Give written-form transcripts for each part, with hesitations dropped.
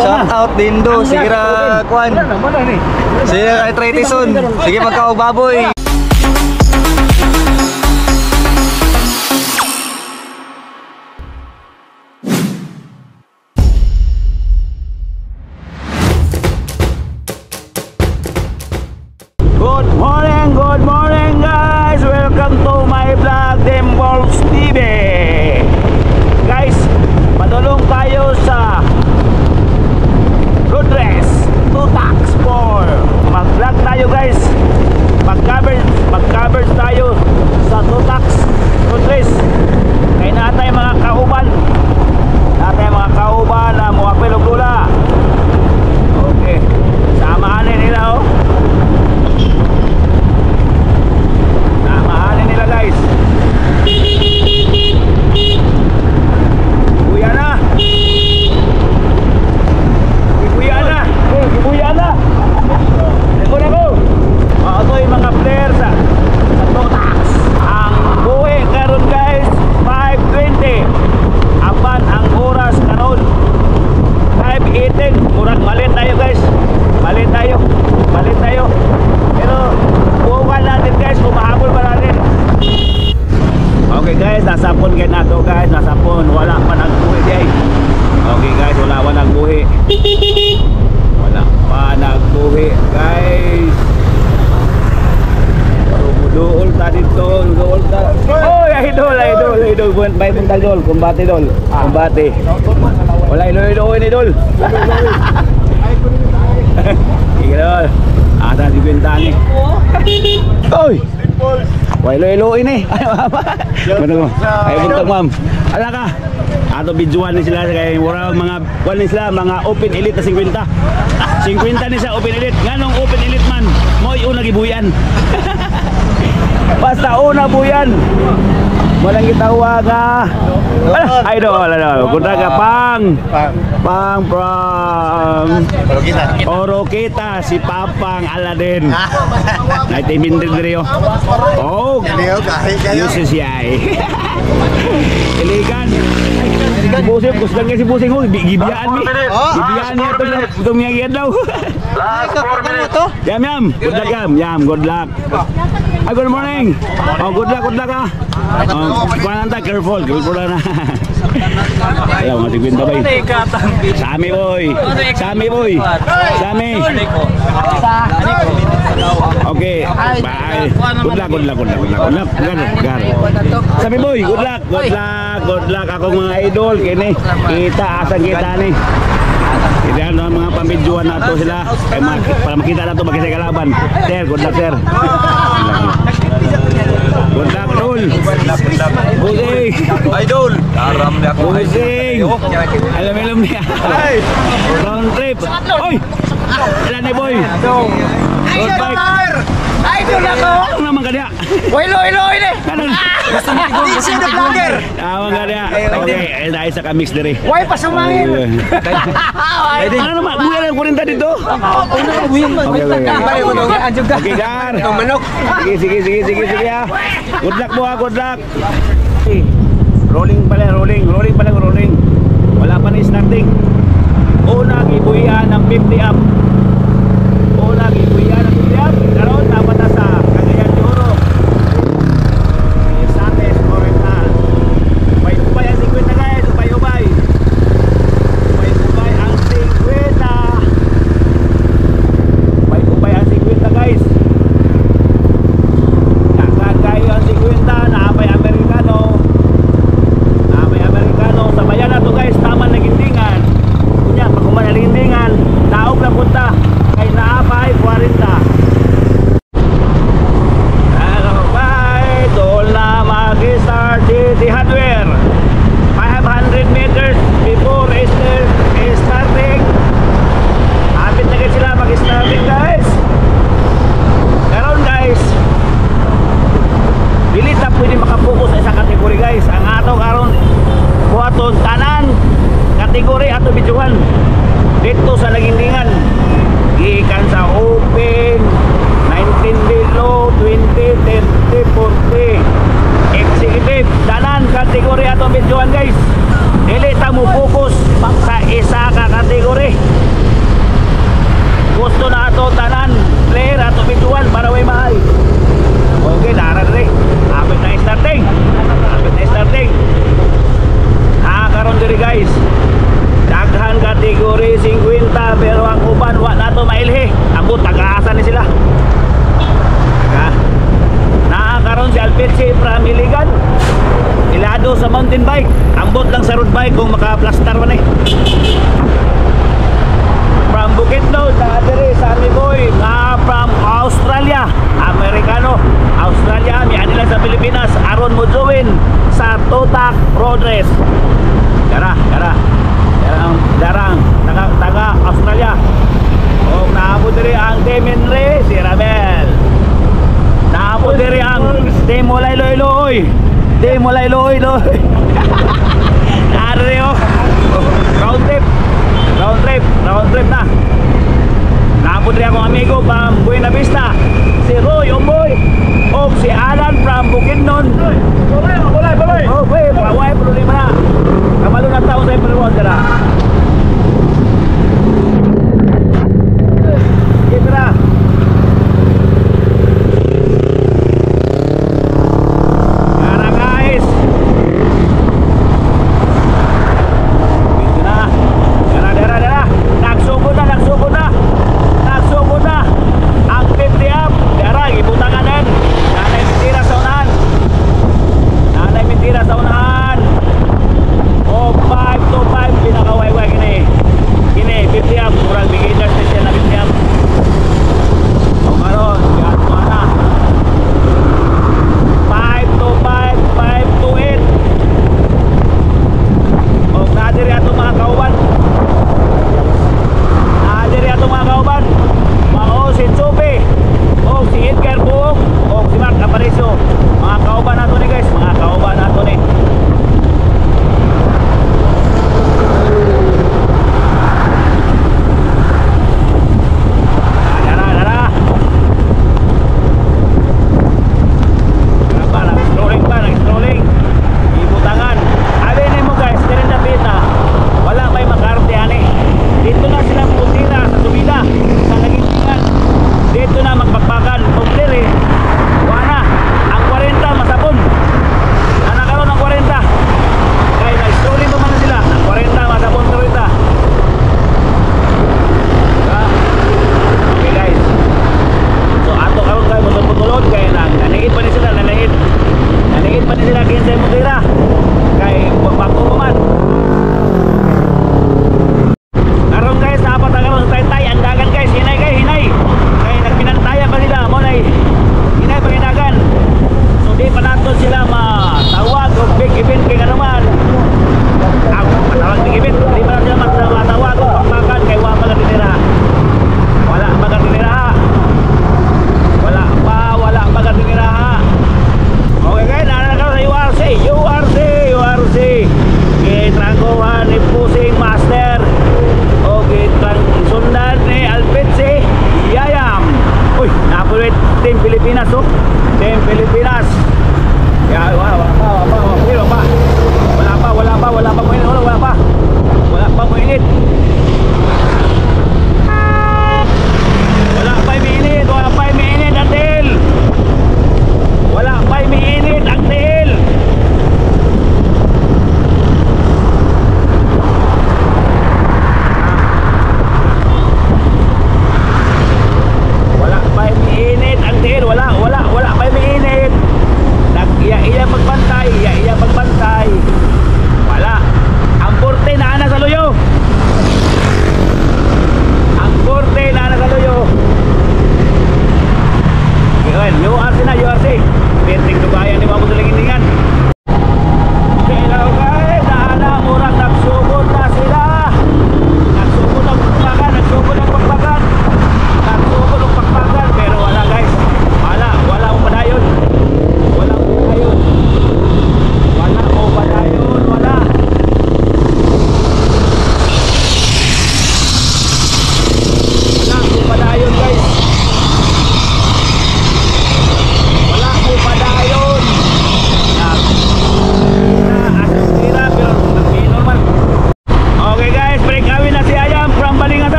Shout out Dindo, Sira Kwan. Sira kay Tretison. Sige magkaubaboy. Good morning guys! Welcome to my vlog, Dimballs TV. Guys, padulong tayo sa Roadrest 2Tax4. Mag-vlog tayo guys. Mag-cover tayo sa 2Tax Roadrest. Kaya natay mga kauban. Na mga pelog-lula. Okay, samahanin nila oh. Guys, Buya na. Ito na ko. Ito yung mga player sa 2Tax. Ang buhi karon guys 5:20. Apan ang oras karon 5:18. Murag malit tayo guys. Malit tayo. Pero buwan natin guys, kumahabol pa natin. Okay guys, nasapon kayo na to guys. Nasapon, wala pa nagbuhi guys. Okay guys, wala pa nagbuhi. Wala pa nagbuhi guys. Duol ta dito, duol ta. Oy, idol. Bay punta dol, kumbate dol. Kumbate. Wala idol ni dol. Idol. Ada di bintani. Oy. Why lo ini? Ano mo? Ay buntag ma'am. Ala ka. Ato bidyuhan ni sila kay mura mga kuan ni sila mga open elite na 50. 50 ni sa open elite. Nganong open elite man? Moy una gibuyan. Basta una buyan. Walang gitawa ka. Idol. Kuda ka pang Orokita si Papang Aladdin. Naitimintin rin oh. Yusis yay. Iligan. Busing, kusang nga si Busing oh. Gibiyaan mi. Gibiyaan niya itong miyagyan daw. Yam. Good luck. Good morning. Oh, good luck ah. Kuananta, careful na. Ayaw, matigwin ba bay? Sami boy. Okay, bye. Good luck. Sami boy, good luck. Akong mga idol, kini. Asan kita ni. Ito ang mga pamidjuan na to sila. Para makita na to, makisay kalaban. Sir, good luck sir. Good luck, Dol. Busing. Idol. Karam na ako. Busing. Alam niya. Round trip. Oy! Ilan ni boy? Road bike. Idol ako! Ano naman ka niya? Ilo ini! Kanon? Dixie the vlogger! Tawag ka niya. Okay, dahil sa kamix diri. Why pa sumangin? Ano naman? Buya lang 40 dito? Okay, Gar. Sige ah. Good luck mo ah, good luck. Rolling pala. Wala pa na starting. Una gibuyan ng 50 up. Karon dapat na sa Cagayan de Oro. Sates, Oriental. Ubay ang 50 guys, ubay ang 50 guys. Nakagay ang 50, naapay Amerikano. Sabayan na to guys, tama na gindingan. Kunya, pag kumanalindingan, naog na punta. Kay naapay 40. The hardware 500 meters before starting. Habit na kayo sila mag-starting guys. Karon guys, dili ta pwede makapokus sa isang kategory guys. Ang ato karon buhaton tanan kategory ato bidyuhan dito sa Lagindingan. Gikan sa open 19 below 20 30 40 executive, tanan kategory atong bidyuhan guys. Dili ta mo focus sa isa ka kategory. dito na ato tanan player ato visual para way mahay. Okay, dara dre. Apit na starting. Apit na starting. Karon diri guys. Daghan kategori 50 pero ang uban wa nato mailhi. Ambot taga-asa ni sila. Nakakaroon si Alpetsi from Iligan Ilado sa mountain bike. Ambot lang sa road bike kung maka-plastar man eh. From Bukidnon na diri sa Amiboy from Australia, Amerikano Australia, miyan nila sa Pilipinas aron mo join sa Totak Road Race. Darang taga Australia. O naabot diri ang Teminre si Ramel. Naabot diri ang Timolay Loy. Nari oh. Round trip na. Naabot diri akong amigo from Buena Vista, si Roy Omboy o si Alan from Bukidnon. Balay. Oh, wait, problema na. Kamalo na tao sa ipalawag dira. Kitra.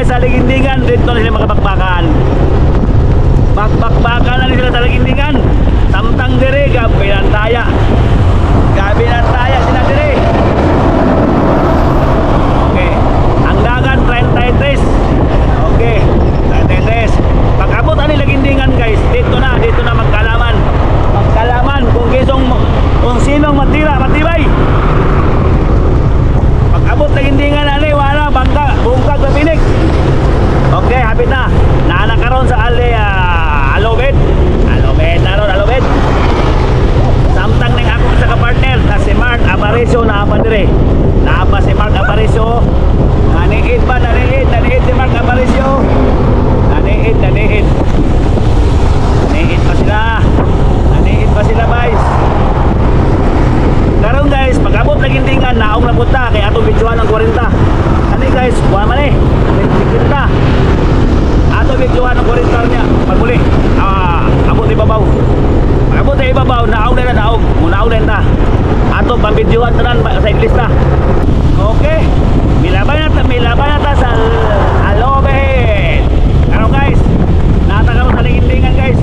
sa Ligindingan, dito na sila makabakbakan. Bakbakan na sila sa Ligindingan. Samtang dire, gabi ng taya. Gabi ng taya sila dire. Okay. Ang dagan 33. Okay. 33. Pag-abot ani Ligindingan guys, dito na magkalaman. Magkalaman kung sinong matibay. Pag-abot Ligindingan ani wala bangka, bungkag sa pinik. Okay, hapit na. Naanakaron sa Alobed naron, Alobed. Samtang ning ako sa kapartner na si Mark Aparicio na apa dire. Naapa si Mark Aparicio. Naniid si Mark Aparicio. Naniid pa sila guys. Karon guys, pag-abot Ligindingan naong na punta kay atong videoan ng 40. Ani guys, kuha man eh. Kita. Ato videoan ng 40 niya. Pagmuli. Abot ibabaw. Pag-abot ibabaw, naong na naong. Munaong na ta. Ato pang-videoan tanan sa English na. Okay. Milabay na ta sa Alobed. Karon guys, natagaw sa Ligindingan guys.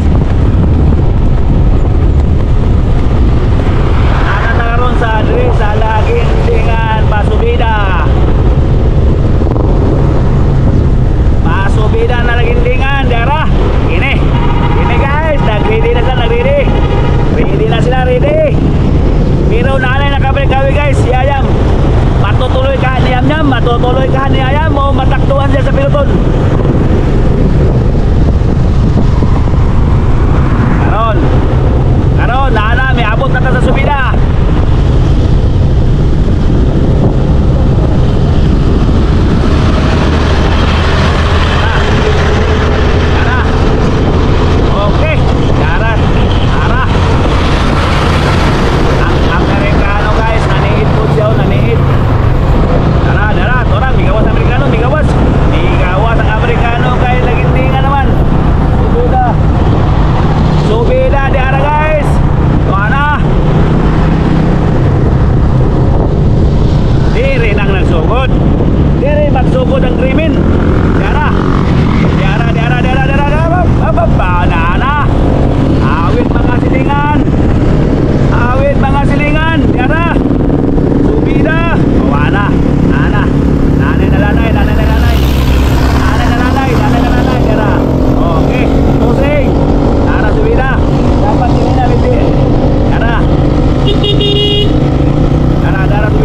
Natagaron sa Ligindingan, Pasubida. Pasubida na Ligindingan, dara. Ini guys, nag-ready na sila, ready na sila. Pero naalay na kabi guys, si Ayam. Matutuloy ka ni Ayam o mataktuhan siya sa piloton. Karon, naala, may abot na ta sa subida. Okay, Dara. Ang Amerikano guys, naniid po siya, naniid. Dara, torang, migawas Amerikano, migawas ang Amerikano kay Ligindingan naman. Subida di ara guys. Tuana. Dire nang nagsugod. Dire magsugod ang krimen. Dara. Banana. Awit mga silingan. Dara. Subida. Tuana. Nanay na lanay. Dara. Okay. Tusing. Dara subida. Dapat ini na bibi.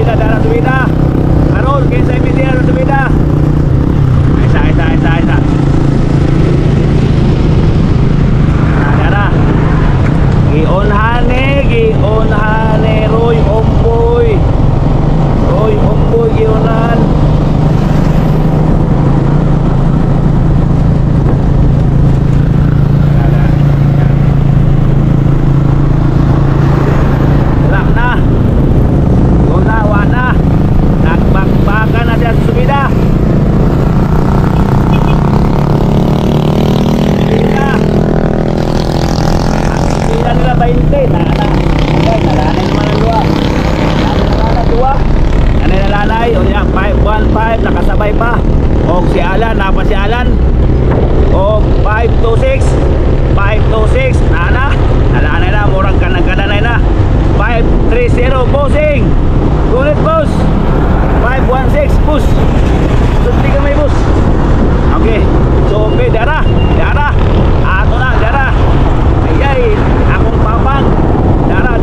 Dara subida. Karon kinsa bibi na subida. Isa. Gionhane Roy Omboy gionan. Wana nagbakbakan na siya sa subida. Subida nila 20 nalanay naman ang luwa. Nalanay o niya 515 nakasabay pa. O si Alan, napa si Alan. O 526 nalanay na, murang kanay na. 530 bossing. Gulit boss. 516 push. Sunti ka may boss. Okay. So okay, dara. Ato na, dara. Ayay, akong papang. Dara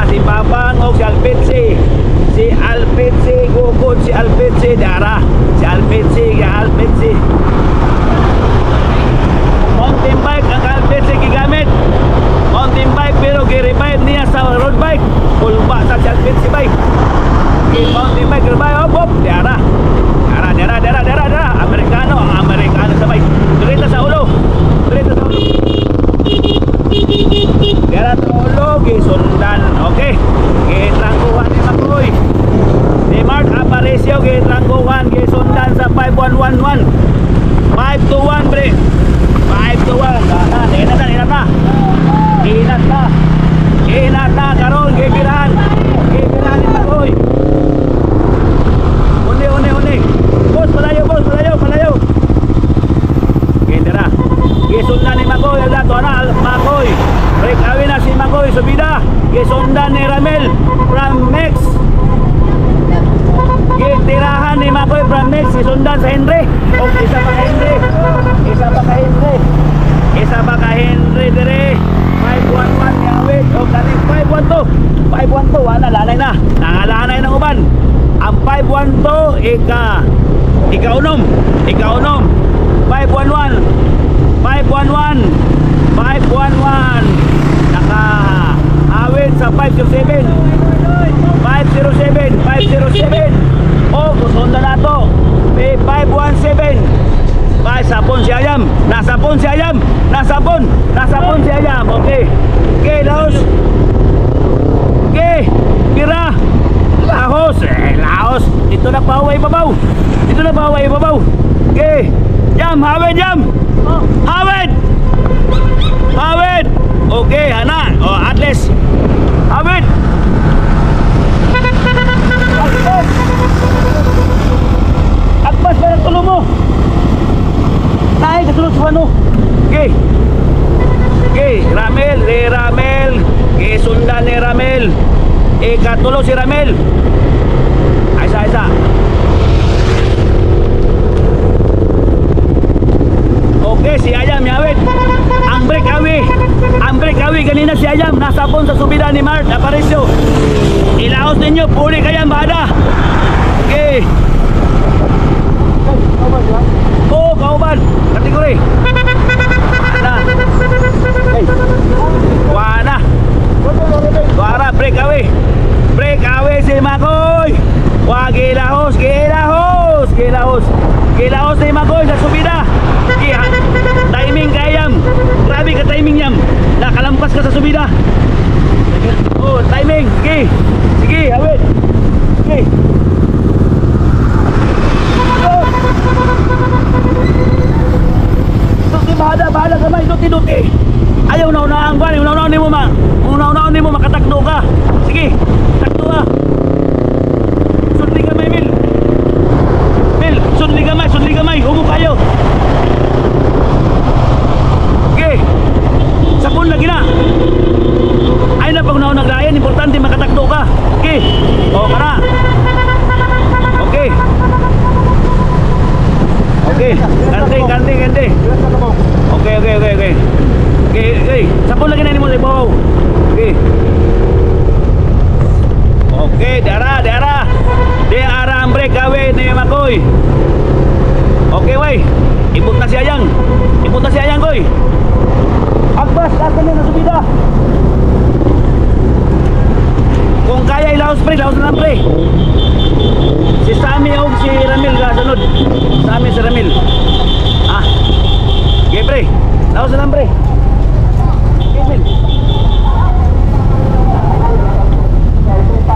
si papang o si Alpitsi gugod si Alpitsi dara. Si Alpitsi. Mountain bike ang Alpitsi gigamit. Mountain bike pero gi-revive niya sa road bike. Kulba sa si Alpitsi bike. Mountain bike revive hop. Dara. Amerikano sa bike. Direta sa ulo. Dara sa ulo gisundan. Okay. Gitrangkuhan ni Makoy. Ni Mark Aparicio gitrangkuhan gisundan sa 5111. 521 bre. 521. Inat na karon gibirahan ni Makoy. Uni. Boss gisundan ni Ramil from Mex. Gitirahan ni Makoy from Mex, gisundan sa Henry. O isa pa ka Henry. Isa pa ka Henry. Isa pa ka Henry dire. 511 ni Awit. O kaning 512. 512 wala lanay na. Nangalanay ng uban. Ang 512 ikaunom. 511. 511. 511. Naka-awit sa 507. 507. 507. O gusundan na to. 517. Sapon si Ayam. Nasapon si Ayam. Nasapon si Ayam. Okay. Okay, Laos. Okay. Pira. Laos. Laos. Dito na baway babaw. Okay. Jam. Hawid. Hawid. Okay, hana. Oh, at least. Hawid. Agpas para tulo mo. Naik kesulot suano. Okay. Ramil. Sundan ni Ramil. Ikatulo si Ramil. Isa. Okay, si Ayam yawit. Ang break awi kanina si Ayam nasapon sa subida ni Mart Aparicio. Ilaos ninyo, puli kayang bada. Okay. Oh, kauban. Kategori. Wala. Break away si Makoy. Wah, gilahos si Makoy sa subida. Timing kayam. Grabe ka timing yam. Nakalampas ka sa subida. Oh, timing. Sige, awit. Okay. Bahala ka ba? Duti. Ayaw na-unaan ba? Una-unaan ni mo makatakdo ka. Sige, takdo ka. Sudli kamay, Mil. Sudli kamay. Humo kayo. Okay. Sakon lagi na. Ay na pag naunaglayan, importante makatakdo ka. Okay. O, kana. Okay. Ganti. Okay. Sapon lagi na ni mo sa ibaw. Okay, dara. Diara ang break away ni Makoy. Okay, way. Ibot na si Ayang, koy. Agbas, asan na subida. Kung kaya ilaos na lang, pre. Si Sammy o si Ramil kasunod. Sammy si Ramil. Okay, pre. Laos na lang, pre. Okay, Mil.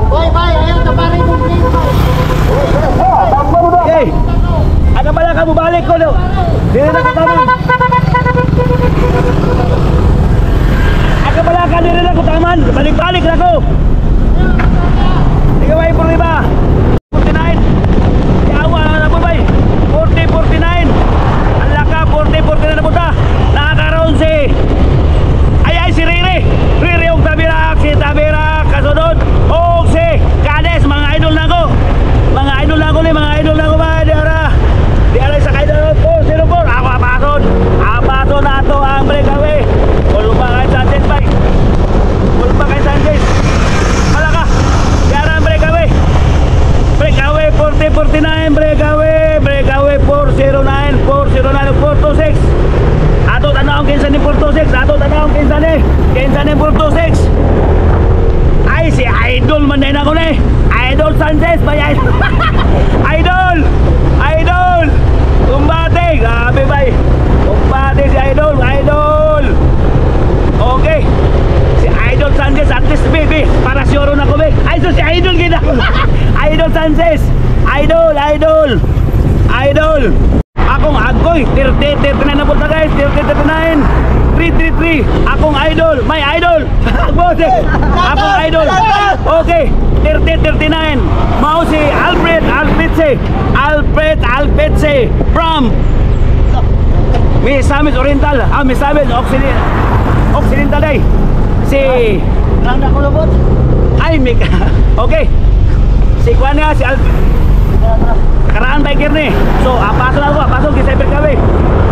Ayaw ka pare mo. Okay. Aga pala ka balik ko. Dili na kataman. Aga pala ka dili na kataman. Balik na ko. Tigaway por riba. 49. Yawa na po bay. 40-49. Ang laka 40-49 na punta. Nakakaroon si si Riri yung Tabirak kasunod. O si Kades, mga idol na ko ba? Diara sa kaidol po, 04. Ako apason na ito ang breakaway. Wala pa kay Sanchez bay. Malaka. Diara ang breakaway 40-49. Breakaway 409 426. Ato tanong kinsa ni 426. Kinsa ni 426. Ay si Idol man din ako ni. Idol Sanchez ba yan? Idol. Kumbate. Grabe ba? Kumbate si Idol. Okay. Si Idol Sanchez at least baby. Para sure na ko ba? Ay so si Idol gina. Idol Sanchez. Idol. Akong agoy 39 na po na guys. 39. 333. Akong idol. My idol. Akong idol. Okay. 30-39. Mao si Alpetse from Misamis Oriental. Misamis Occidental day. Si Lang na ko lubot. Ay, Mika. Okay. Si Kwan nga, si Alvin. Karaan biker ni. So, paso na ako. Paso, kinsay breakaway.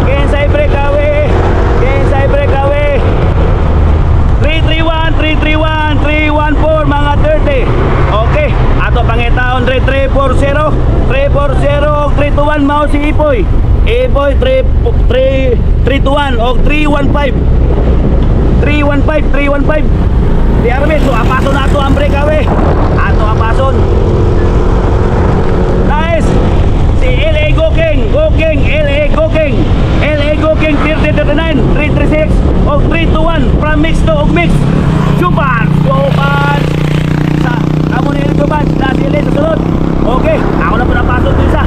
Kinsay breakaway. Kinsay breakaway. 331, 331, 314, mga 30. Okay. Ato pangitaon, 340. 340, 321, mao si Ipoy. Ipoy, 321 o 315. 315, 315. Di Armin, so apason na ato ang breakaway. Ato apason. Nice. Si LA Goking, LA Goking, LA Goking 3039, 336 o 321 from mix to mix. Super, super. Sa kamo ni LA Goban, na si LA sa sunod. Okay, ako na po napasok din sa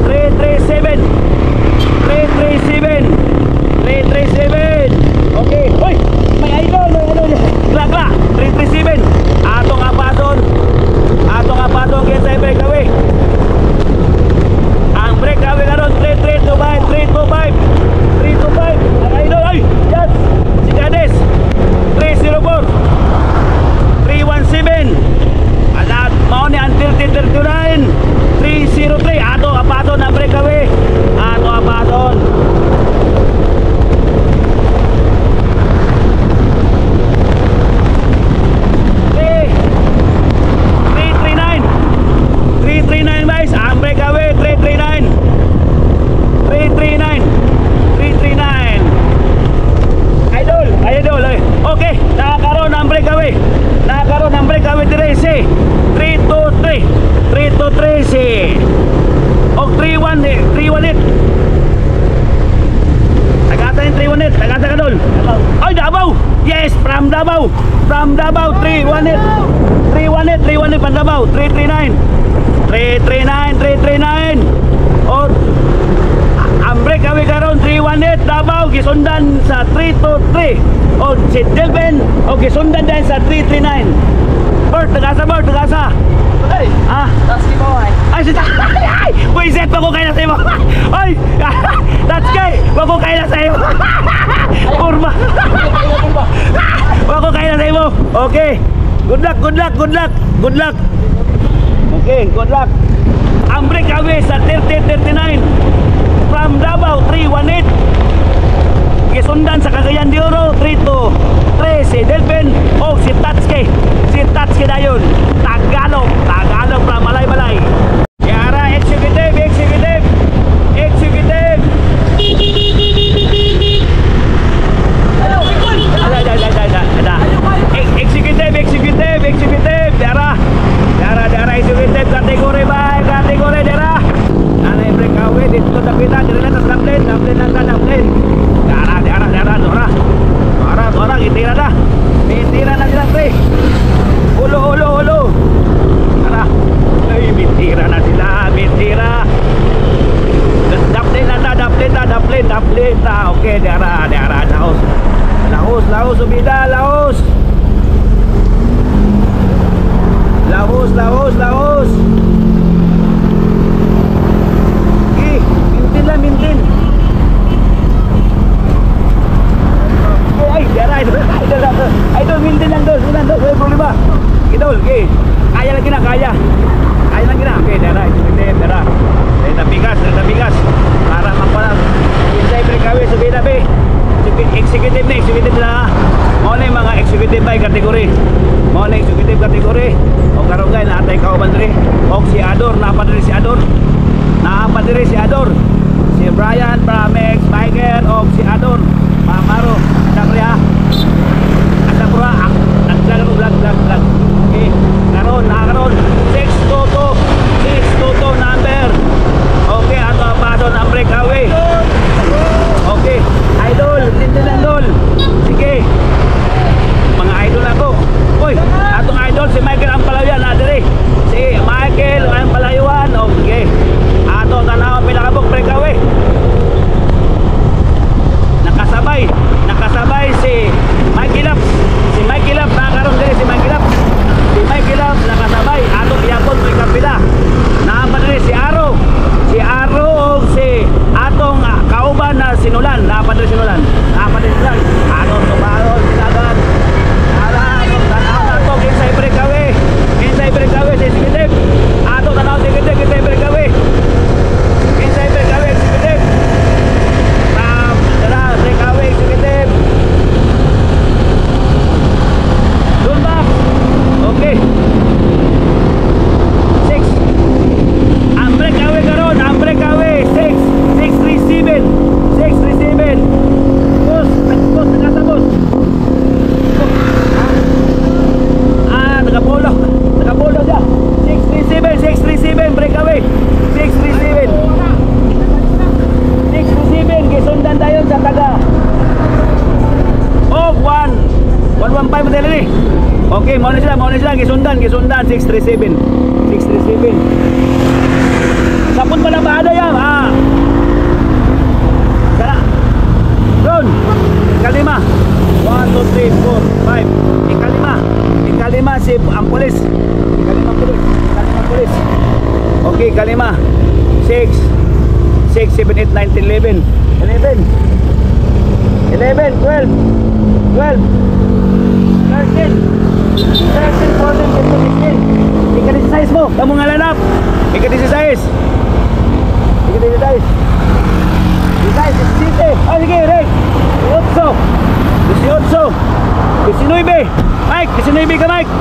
337, 337, 337. Okay, hoy, may idol, Glagla, 337. Atong apason kaya sa breakaway. Ang breakaway karon 325, 325, 325. Ang idol, ay, yes, si Gades, 304, 317. At mao ni ang 3039, 303. Ato apason ang breakaway. Ato apason. Ang breakaway 339, 339, 339. Idol, ay. Okay, nakakaroon ng breakaway. Nakakaroon ng breakaway dire si 323, 323 si o 318. Tagata yung 318, tagata ka dol. Ay, Davao. Yes, from Davao. From Davao 318. 318, 318 from Davao 339. 339, 339. O ang breakaway karon 318 Davao gisundan sa 323. O si Delben o gisundan din sa 339. Bert, tagasa. Ay, Ah, tas di mo ay. ay si ay, buisit pa ko kaya na sa iyo. Ay, that's gay. Wag ko kaya na sa iyo. Kurma. Wag ko kaya na sa iyo. Okay. Good luck. Okay, good luck. Ang breakaway sa 3039 from Davao 318. Gisundan sa Cagayan de Oro 323 si Delben o si Tatsuki. Si Tatsuki dayon. Tagalog from Malay. Yara executive. Executive. Dara executive kategori baik, kategori dara. Ana breakaway dito tapita dire na sa daplane. Dara itira na. Itira na sila pre. Ulo. Dara. Ay mitira na sila, mitira. Daplane na. Okay, dara. Laos subida, laos. Mintin. Ay, dara idol mintin lang dol, may problema. Idol, okay. Kaya lagi na. Okay, dara. Nabigas. Para mapala. Insay breakaway subida be. Executive na. Mo na mga executive by kategori. O karon gay naatay kauban diri. Og si Ador, napadiri si Ador. Si Brian Pramex Biker og si Ador. Mamaro, Dakria. Asa pura nagdagan vlog. Okay, karon 622 number. Okay, ato paso ang breakaway. Okay, idol, tindilan dol. Sige. Mga idol ako. Oy, atong idol si Michael Ampalayan na diri. Si Michael Ampalayan. Okay. Ato tanaw pinakabok breakaway. Nakasabay si sandali ni. Okay, mauna sila, gisundan, 637. 637. Sapon pala ba ada yan? Sana. Doon. Ikalima. 1, 2, 3, 4, 5. Ikalima si ang pulis. Ikalima pulis. Okay, ikalima. 6, 7, 8, 9, 10, 11. 11, 12, 13, 14, 15, 16. Ika-16 mo. Kamu nga lanap. Ika-16. 17. Oh, sige, Rick. 18. 19. Mike, 19 ka, Mike.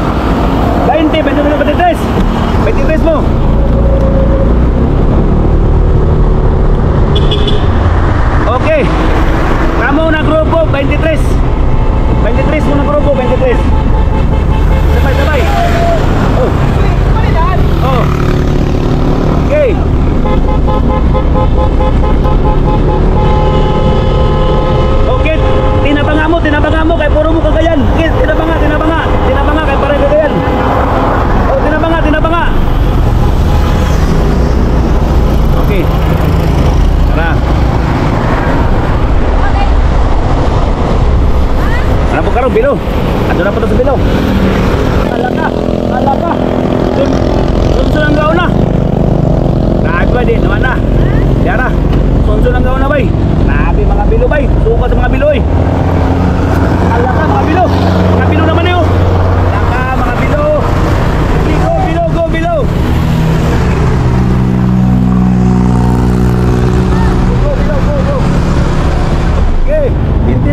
20, 23. 23 mo. Okay. Kamu na grupo, 23. 23 mo na grupo, 23. Sabay. Oh. Oh. Okay. Okay, tinabanga mo kay puro mo kagayan. Okay, tinabanga kay pare kagayan. Oh, tinabanga. Okay. Tara. Ano po karong bilo? Ato na po to sa bilo. Alaka. Sunso lang gaw na. Nabi ba di naman na. Yara. Sunso lang gaw na bay. Nabi mga bilo bay. Suka sa mga bilo eh. Alaka mga bilo. Mga bilo naman eh oh. Alaka mga bilo. Go bilo. Go. Okay.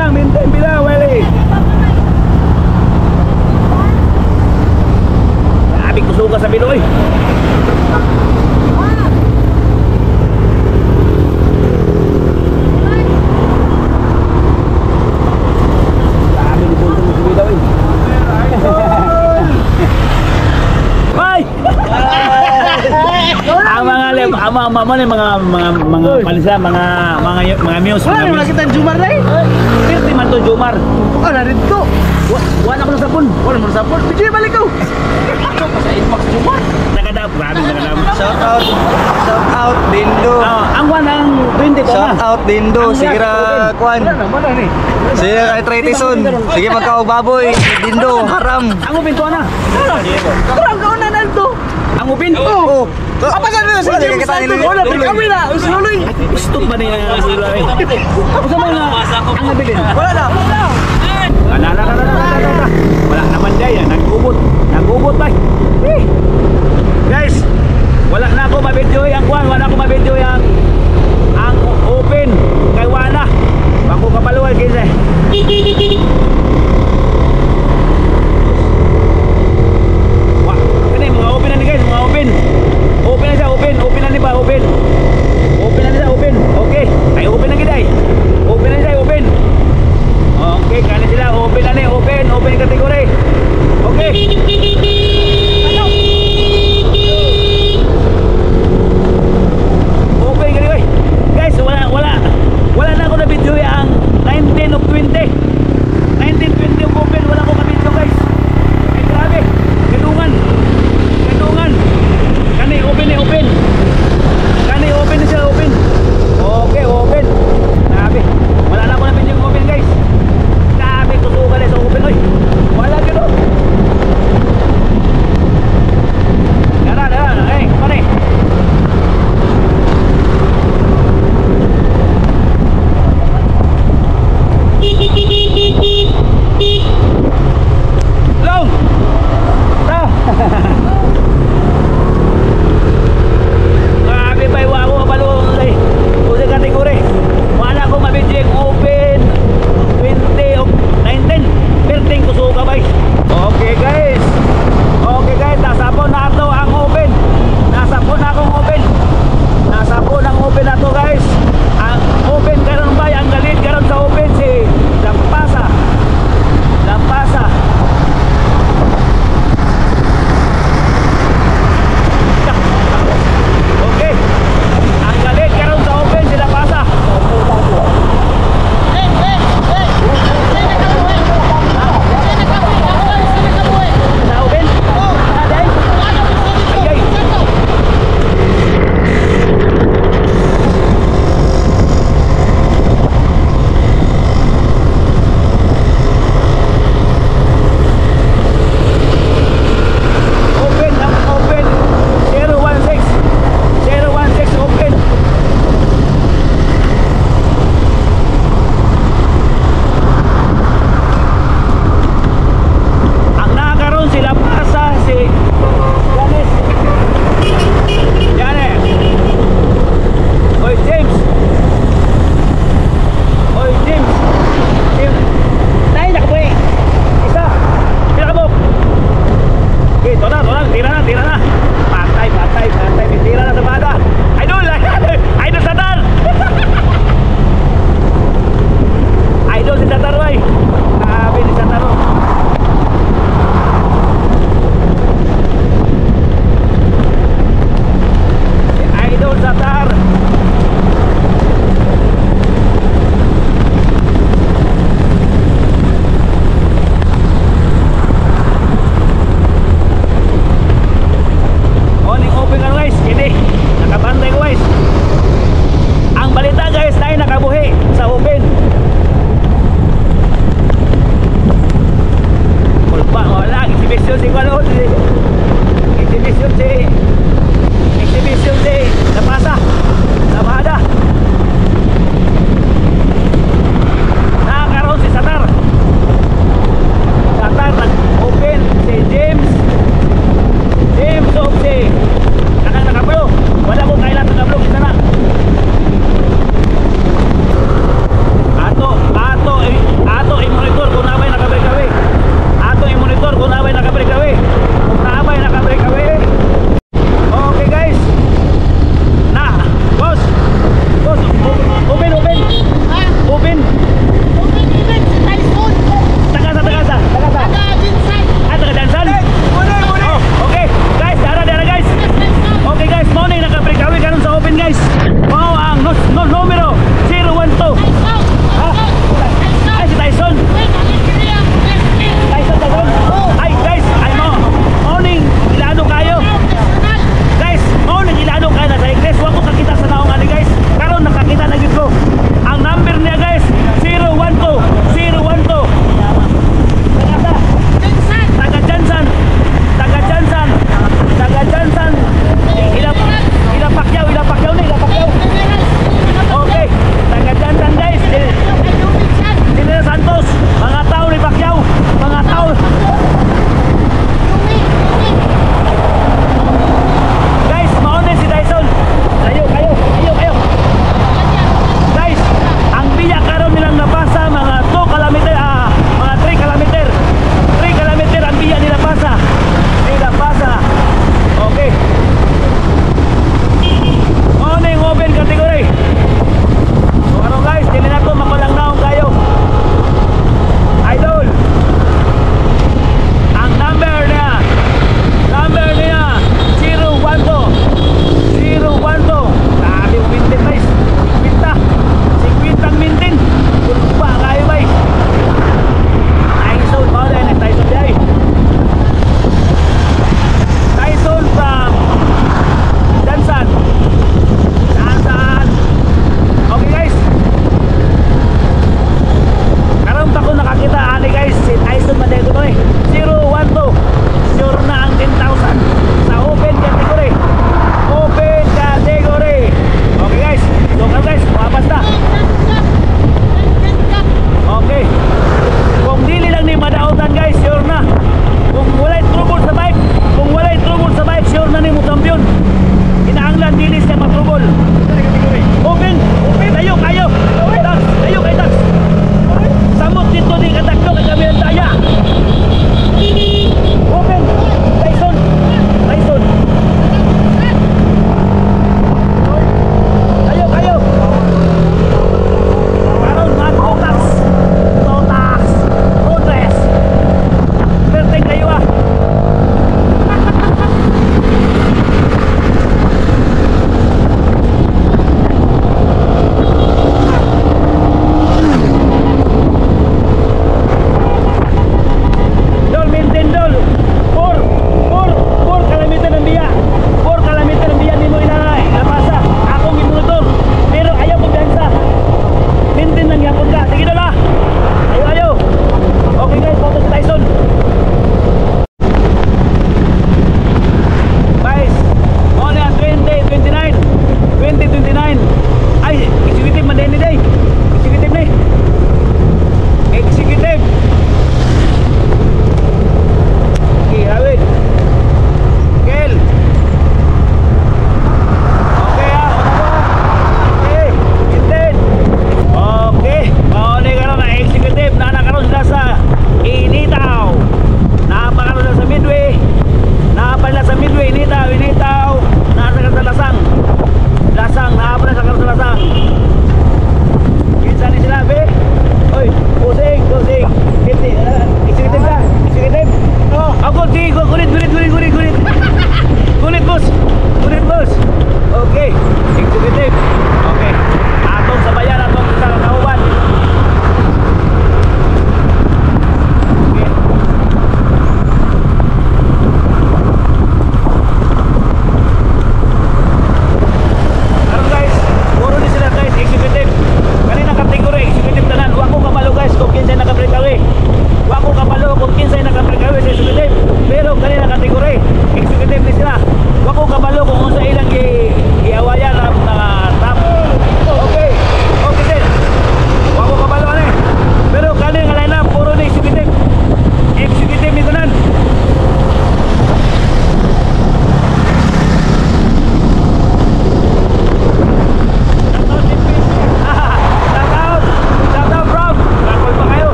Maintain bila wali. Nabi ko suka sa bilo eh. Mga palisa, mga muse. Wala na kita Jumar na eh. Pirti man to Jumar. Wala rin to. Wala ko na sapon. Bidyo balik ko. Sa inbox Jumar. Nagadap. Shout out Dindo. Ang wanang 20 ko na. Shout out Dindo. Sira Kwan. Wala naman na eh. Sira Tritison. Sige magkaubaboy. Dindo, haram. Ang upin ko na. Kurang ka na naldo. Ang upin. Oh. Apa ka na sa James Santos? Wala pa kami na. Usuloy. Stop ba niya sila eh. Ako sa mga ang nabilin. Wala na. Ala. Wala naman dyan. Nag-ubot ba? Guys, wala na ako mabidyo ang kwan. Wala ako mabidyo ang open kay Wana. Bako kapaluan kasi. Kani mga open na ni guys, mga open. Open na siya, open na ni ba, open. Okay. Ay open na gid ay. Open na siya, open. Okay, kani sila open na ni, open kategory. Okay. Ano? Open kategory. Guys, wala na ako na video ang 19 of 20. 19, 20 of open, wala ko na video guys. Ay grabe. Gadungan. Kani open na siya, open. Okay, open. Grabe. Wala na ako na video open guys. Grabe, tutukan sa open oy. Wala gano. Dara. Hey, pare. Long. Ta. Grabe ba iwa ako kapalo ay sa kategori. Wala ko mabidyo open 20 o 19. Perting kusuka bay. Okay guys, nasapon na ito ang open. Nasapon ang open na ito guys. Ang open karon bay, ang galit karon sa open si Lampasa. Okay. Ang galit karon sa open sila pasa. exhibition si Kuano, exhibition si Napasa, Namada. Nakakaroon si Satar. Satar nag-open si James of si nakablo. Wala mo kailan nakablo kita na. Ato i-monitor kung nabay nakabreak-away. Ato i-monitor kung nabay nakabreak-away. Kung nabay nakabreak-away. Okay guys.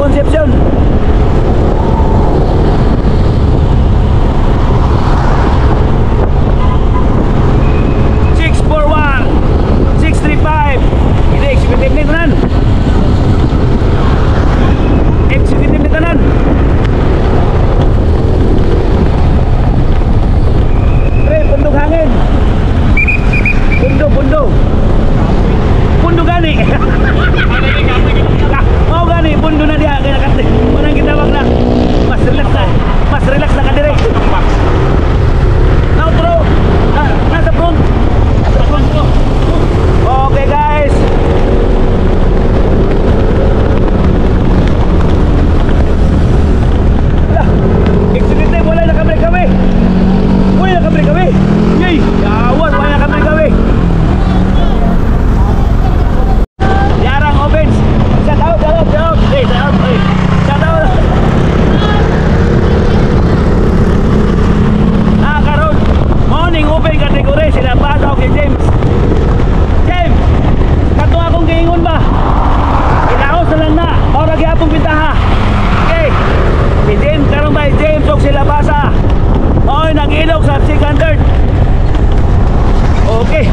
Concepcion. Ini eksekutif ni tenan. Eksekutif ni tenan. Tre punduk hangin. Punduk. Punduk gani. Mau gani punduk na dia kaya kat. Mana kita wag na. Mas relax na ka dire. Now bro. Nasa front. Okay guys. Eksekutif wala na kami. Yay! Yawan, wala na kami. Yarang offense. Shout out. Hey, shout out. Karon morning open category sila Basa o kay James. Kato akong giingon ba? Ilaos na lang na. Maura gyapon pintaha. Okay. Si James karon ba James og sila Basa. Oy nag-ilog sa second third. Okay.